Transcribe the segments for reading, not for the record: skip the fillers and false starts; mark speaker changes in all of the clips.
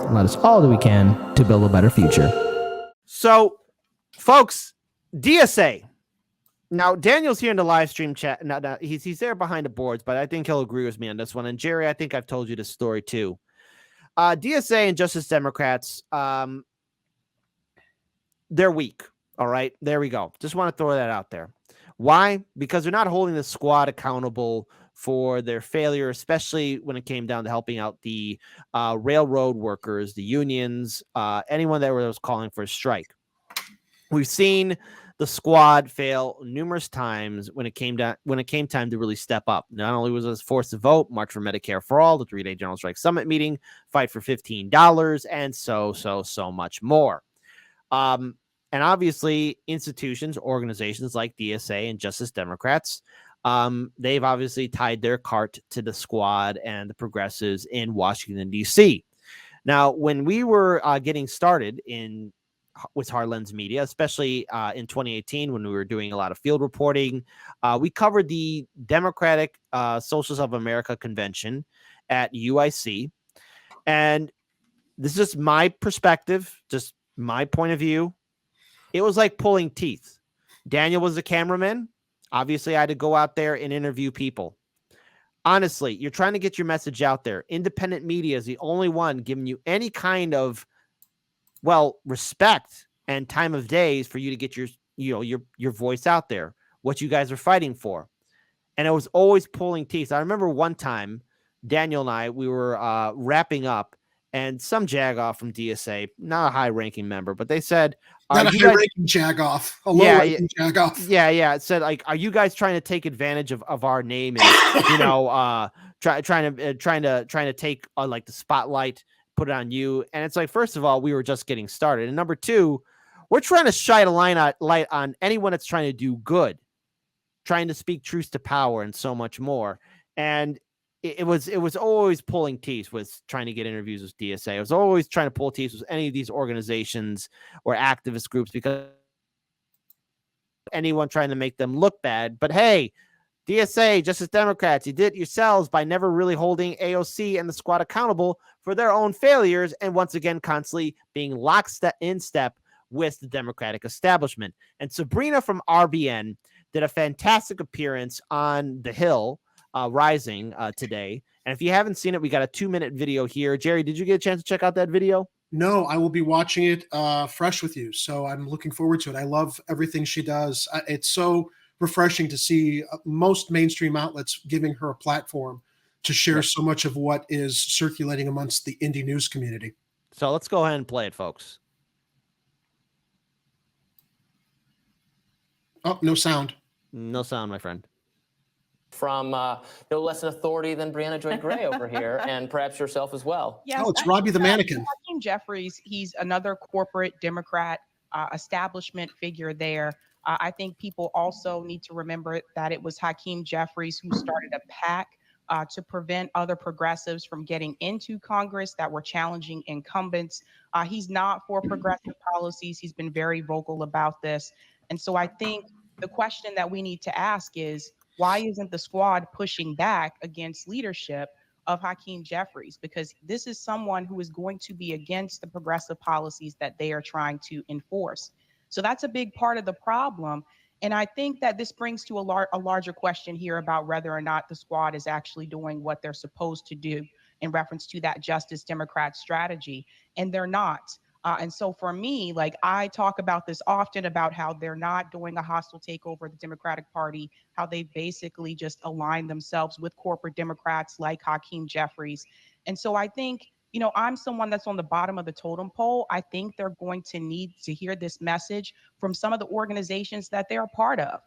Speaker 1: and let us all do we can to build a better future.
Speaker 2: So, folks, DSA. Now, Daniel's here in the live stream chat. No, he's there behind the boards, but I think he'll agree with me on this one. And Jerry, I think I've told you this story too. DSA and Justice Democrats, they're weak. All right, there we go. Just want to throw that out there. Why? Because they're not holding the squad accountable for their failure, especially when it came down to helping out the railroad workers, the unions, anyone that was calling for a strike. We've seen the squad fail numerous times when it came time to really step up. Not only was it forced to vote, March for Medicare for All, the 3-day General Strike Summit meeting, fight for $15, and so much more. And obviously, institutions, organizations like DSA and Justice Democrats, they've obviously tied their cart to the squad and the progressives in Washington, D.C. Now, when we were getting started with Heartlands Media, especially in 2018 when we were doing a lot of field reporting, we covered the Democratic Socialists of America convention at UIC. And this is just my perspective, just my point of view. It was like pulling teeth. Daniel was the cameraman. Obviously, I had to go out there and interview people. Honestly, you're trying to get your message out there. Independent media is the only one giving you any kind of, respect and time of days for you to get your voice out there, what you guys are fighting for. And it was always pulling teeth. I remember one time, Daniel and I, we were wrapping up, and some jagoff from DSA, not a high-ranking member, but they said,
Speaker 3: not a high-ranking jagoff, a low-ranking jagoff.
Speaker 2: Yeah. It said, like, are you guys trying to take advantage of our name and trying to take like the spotlight, put it on you? And it's like, first of all, we were just getting started, and number two, we're trying to shine a light on anyone that's trying to do good, trying to speak truth to power, and so much more. And it was always pulling teeth with trying to get interviews with DSA. It was always trying to pull teeth with any of these organizations or activist groups, because anyone trying to make them look bad. But hey, DSA, Justice Democrats, you did it yourselves by never really holding AOC and the squad accountable for their own failures, and once again, constantly being in step with the Democratic establishment. And Sabrina from RBN did a fantastic appearance on The Hill Rising today. And if you haven't seen it, we got a 2-minute video here. Jerry, did you get a chance to check out that video?
Speaker 3: No, I will be watching it fresh with you. So I'm looking forward to it. I love everything she does. It's so refreshing to see most mainstream outlets giving her a platform to share so much of what is circulating amongst the indie news community.
Speaker 2: So let's go ahead and play it, folks.
Speaker 3: Oh, no sound.
Speaker 2: No sound, my friend.
Speaker 4: From no less an authority than Brianna Joy Gray over here, and perhaps yourself as well.
Speaker 3: Yes, it's Robbie the Mannequin.
Speaker 5: Hakeem Jeffries, he's another corporate Democrat establishment figure there. I think people also need to remember that it was Hakeem Jeffries who started a PAC to prevent other progressives from getting into Congress that were challenging incumbents. He's not for progressive policies. He's been very vocal about this. And so I think the question that we need to ask is, why isn't the squad pushing back against leadership of Hakeem Jeffries? Because this is someone who is going to be against the progressive policies that they are trying to enforce. So that's a big part of the problem. And I think that this brings to a larger question here about whether or not the squad is actually doing what they're supposed to do in reference to that Justice Democrat strategy. And they're not. And so for me, like, I talk about this often about how they're not doing a hostile takeover of the Democratic Party, how they basically just align themselves with corporate Democrats like Hakeem Jeffries. And so I think, you know, I'm someone that's on the bottom of the totem pole. I think they're going to need to hear this message from some of the organizations that they're a part of.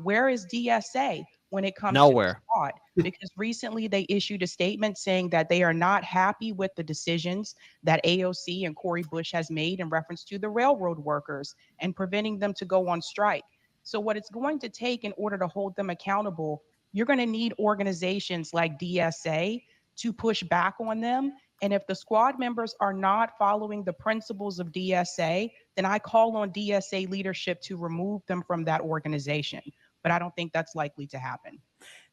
Speaker 5: Where is DSA when it comes to the squad? Because recently they issued a statement saying that they are not happy with the decisions that AOC and Cori Bush has made in reference to the railroad workers and preventing them to go on strike. So what it's going to take in order to hold them accountable, you're going to need organizations like DSA to push back on them. And if the squad members are not following the principles of DSA, then I call on DSA leadership to remove them from that organization. But I don't think that's likely to happen.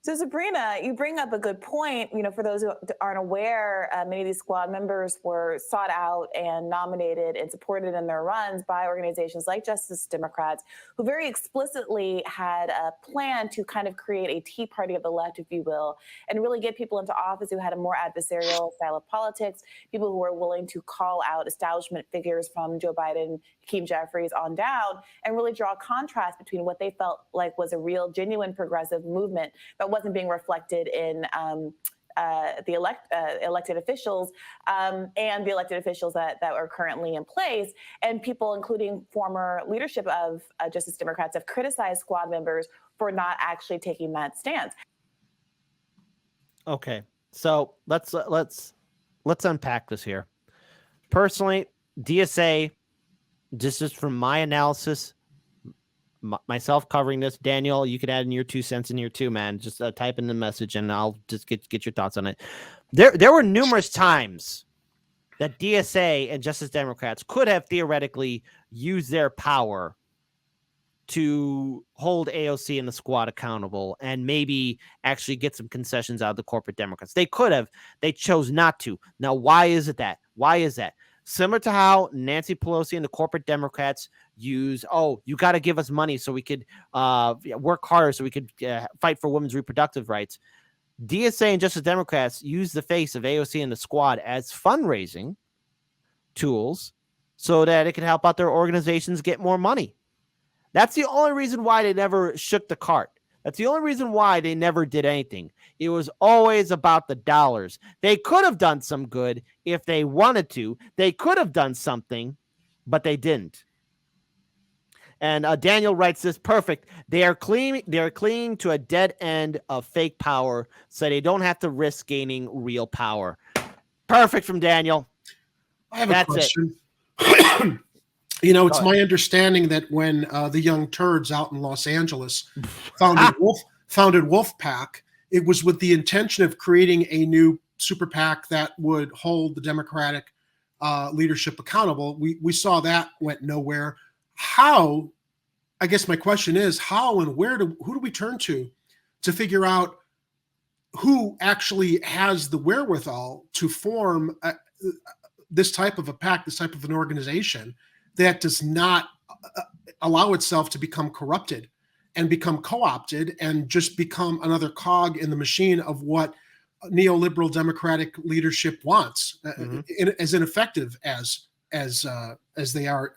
Speaker 6: So Sabrina, you bring up a good point. For those who aren't aware, many of these squad members were sought out and nominated and supported in their runs by organizations like Justice Democrats, who very explicitly had a plan to kind of create a Tea Party of the left, if you will, and really get people into office who had a more adversarial style of politics, people who were willing to call out establishment figures from Joe Biden, Hakeem Jeffries on down, and really draw a contrast between what they felt like was a real, genuine progressive movement that wasn't being reflected in the elected officials and the elected officials that are currently in place. And people, including former leadership of Justice Democrats, have criticized squad members for not actually taking that stance.
Speaker 2: Okay, so let's unpack this here. Personally, DSA, just from my analysis, myself covering this, Daniel, you could add in your 2 cents in here too, man. Just type in the message and I'll just get your thoughts on it. There were numerous times that DSA and Justice Democrats could have theoretically used their power to hold AOC and the squad accountable and maybe actually get some concessions out of the corporate Democrats. They could have. They chose not to. Now, why is it that? Why is that? Similar to how Nancy Pelosi and the corporate Democrats use, you got to give us money so we could work harder so we could fight for women's reproductive rights. DSA and Justice Democrats use the face of AOC and the squad as fundraising tools so that it can help out their organizations get more money. That's the only reason why they never shook the cart. That's the only reason why they never did anything. It was always about the dollars. They could have done some good if they wanted to. They could have done something, but they didn't. And Daniel writes this perfect. They are clinging to a dead end of fake power, so they don't have to risk gaining real power. Perfect from Daniel.
Speaker 3: I have a question. It's my understanding that when the Young Turds out in Los Angeles founded Wolfpack, it was with the intention of creating a new super PAC that would hold the Democratic leadership accountable. We saw that went nowhere. How? I guess my question is how and who do we turn to figure out who actually has the wherewithal to form this type of a PAC, this type of an organization that does not allow itself to become corrupted and become co-opted and just become another cog in the machine of what neoliberal democratic leadership wants, as ineffective as they are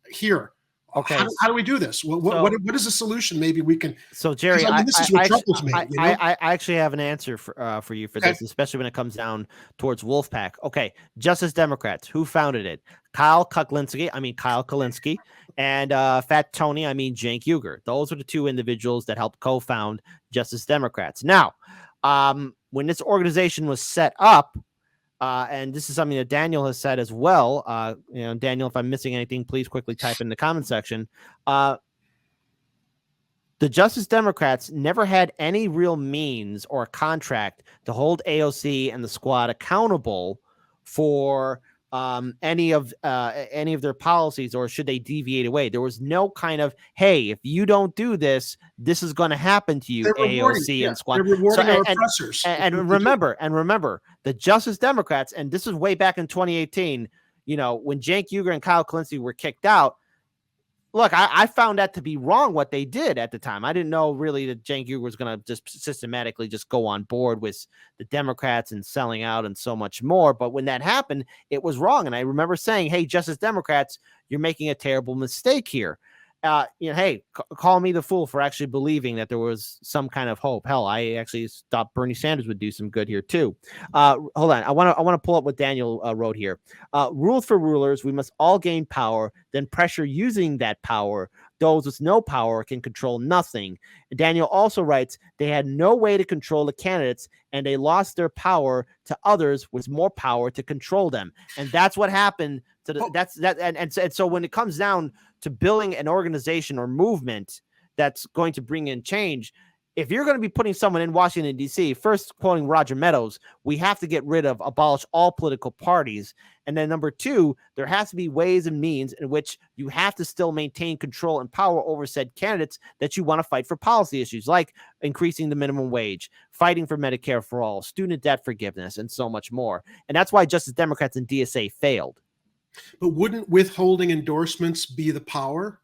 Speaker 3: here.
Speaker 2: Okay,
Speaker 3: how do we do this? What is the solution? Maybe we can.
Speaker 2: So Jerry,
Speaker 3: this is what troubles me.
Speaker 2: I actually have an answer for you for this, especially when it comes down towards Wolfpack. Okay, Justice Democrats, who founded it? Kyle Kulinski, and Fat Tony, Cenk Uygur. Those are the two individuals that helped co-found Justice Democrats. Now, when this organization was set up, and this is something that Daniel has said as well. Daniel, if I'm missing anything, please quickly type in the comment section. The Justice Democrats never had any real means or contract to hold AOC and the squad accountable for any of their policies, or should they deviate away. There was no kind of, hey, if you don't do this, this is going to happen to you, AOC and squad.
Speaker 3: They're rewarding our oppressors.
Speaker 2: And remember, the Justice Democrats, and this was way back in 2018, when Cenk Uygur and Kyle Kulinski were kicked out. Look, I found that to be wrong what they did at the time. I didn't know really that Cenk Uygur was going to just systematically just go on board with the Democrats and selling out and so much more. But when that happened, it was wrong. And I remember saying, hey, Justice Democrats, you're making a terrible mistake here. Hey, call me the fool for actually believing that there was some kind of hope. Hell, I actually thought Bernie Sanders would do some good here too. Hold on, I want to pull up what Daniel wrote here. Rules for rulers: we must all gain power, then pressure using that power. Those with no power can control nothing. Daniel also writes, they had no way to control the candidates, and they lost their power to others with more power to control them. And that's what happened to and so when it comes down to building an organization or movement that's going to bring in change, if you're going to be putting someone in Washington, D.C., first quoting Roger Meadows, we have to get rid of, abolish all political parties. And then number two, there has to be ways and means in which you have to still maintain control and power over said candidates that you want to fight for policy issues like increasing the minimum wage, fighting for Medicare for all, student debt forgiveness, and so much more. And that's why Justice Democrats and DSA failed.
Speaker 3: But wouldn't withholding endorsements be the power?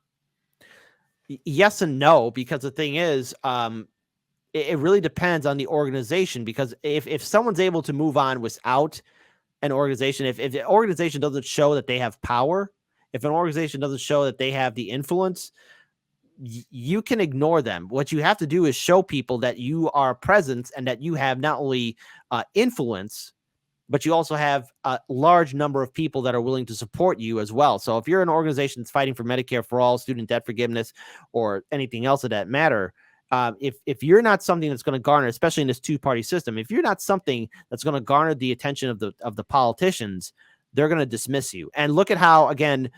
Speaker 2: Yes and no, because the thing is, it really depends on the organization, because if someone's able to move on without an organization, if the organization doesn't show that they have power, if an organization doesn't show that they have the influence, you can ignore them. What you have to do is show people that you are a presence and that you have not only influence, but you also have a large number of people that are willing to support you as well. So if you're an organization that's fighting for Medicare for all, student debt forgiveness, or anything else of that matter, if you're not something that's going to garner, especially in this two-party system, if you're not something that's going to garner the attention of the politicians, they're going to dismiss you. And look at how, again,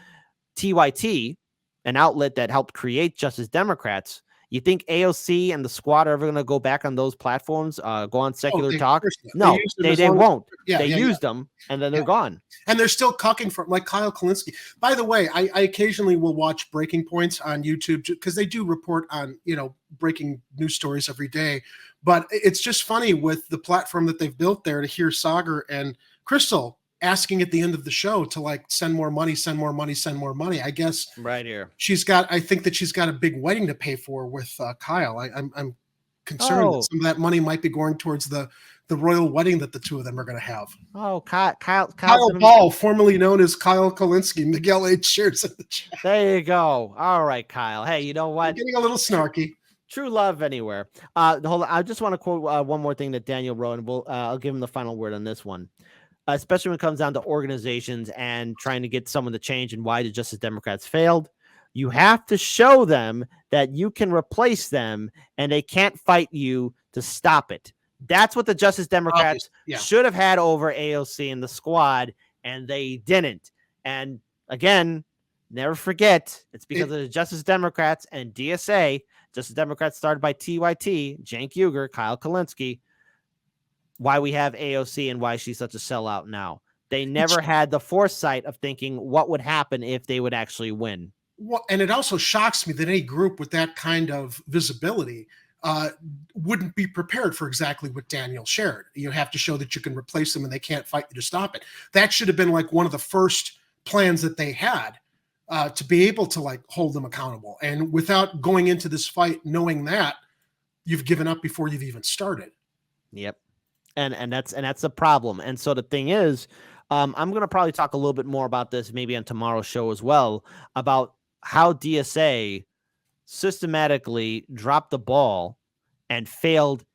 Speaker 2: TYT, an outlet that helped create Justice Democrats, you think AOC and the squad are ever going to go back on those platforms, go on Secular Talk? No, they won't. They used them, and then they're gone.
Speaker 3: And they're still cucking from, like Kyle Kalinske. By the way, I occasionally will watch Breaking Points on YouTube because they do report on, breaking news stories every day. But it's just funny with the platform that they've built there to hear Sagar and Crystal asking at the end of the show to like send more money, send more money, send more money. I guess
Speaker 2: right here
Speaker 3: I think that she's got a big wedding to pay for with Kyle. I'm concerned that some of that money might be going towards the royal wedding that the two of them are going to have.
Speaker 2: Oh, Kyle
Speaker 3: Ball, formerly known as Kyle Kalinske. Miguel H. shares in the chat.
Speaker 2: There you go. All right, Kyle. Hey, you know what?
Speaker 3: I'm getting a little snarky.
Speaker 2: True love anywhere. Hold on. I just want to quote one more thing that Daniel wrote, and I'll give him the final word on this one. Especially when it comes down to organizations and trying to get someone to change and why the Justice Democrats failed. You have to show them that you can replace them and they can't fight you to stop it. That's what the Justice Democrats should have had over AOC and the squad, and they didn't. And again, never forget, it's because of the Justice Democrats and DSA. Justice Democrats started by TYT, Cenk Uygur, Kyle Kalinske, why we have AOC and why she's such a sellout now. They never had the foresight of thinking what would happen if they would actually win.
Speaker 3: Well, and it also shocks me that any group with that kind of visibility wouldn't be prepared for exactly what Daniel shared. You have to show that you can replace them and they can't fight you to stop it. That should have been like one of the first plans that they had to be able to like hold them accountable. And without going into this fight, knowing that, you've given up before you've even started.
Speaker 2: Yep. And that's the problem. And so the thing is, I'm going to probably talk a little bit more about this maybe on tomorrow's show as well, about how DSA systematically dropped the ball and failed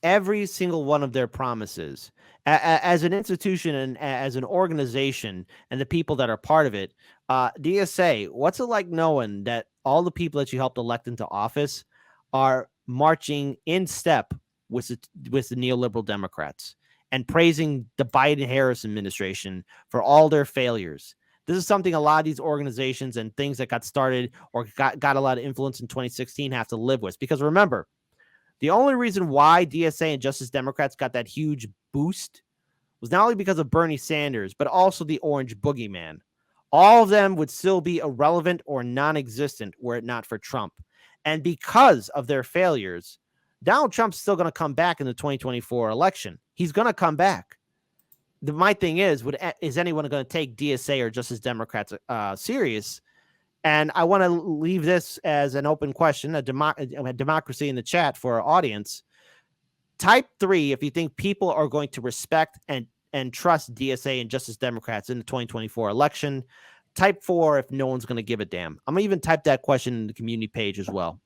Speaker 2: every single one of their promises. As an institution and as an organization and the people that are part of it, DSA, what's it like knowing that all the people that you helped elect into office are marching in step with the neoliberal Democrats and praising the Biden-Harris administration for all their failures? This is something a lot of these organizations and things that got started or got a lot of influence in 2016 have to live with. Because remember, the only reason why DSA and Justice Democrats got that huge boost was not only because of Bernie Sanders, but also the orange boogeyman. All of them would still be irrelevant or non-existent were it not for Trump. And because of their failures, Donald Trump's still going to come back in the 2024 election. He's going to come back. My thing is anyone going to take DSA or Justice Democrats serious? And I want to leave this as an open question, a democracy in the chat for our audience. Type 3 if you think people are going to respect and trust DSA and Justice Democrats in the 2024 election. Type 4 if no one's going to give a damn. I'm going to even type that question in the community page as well.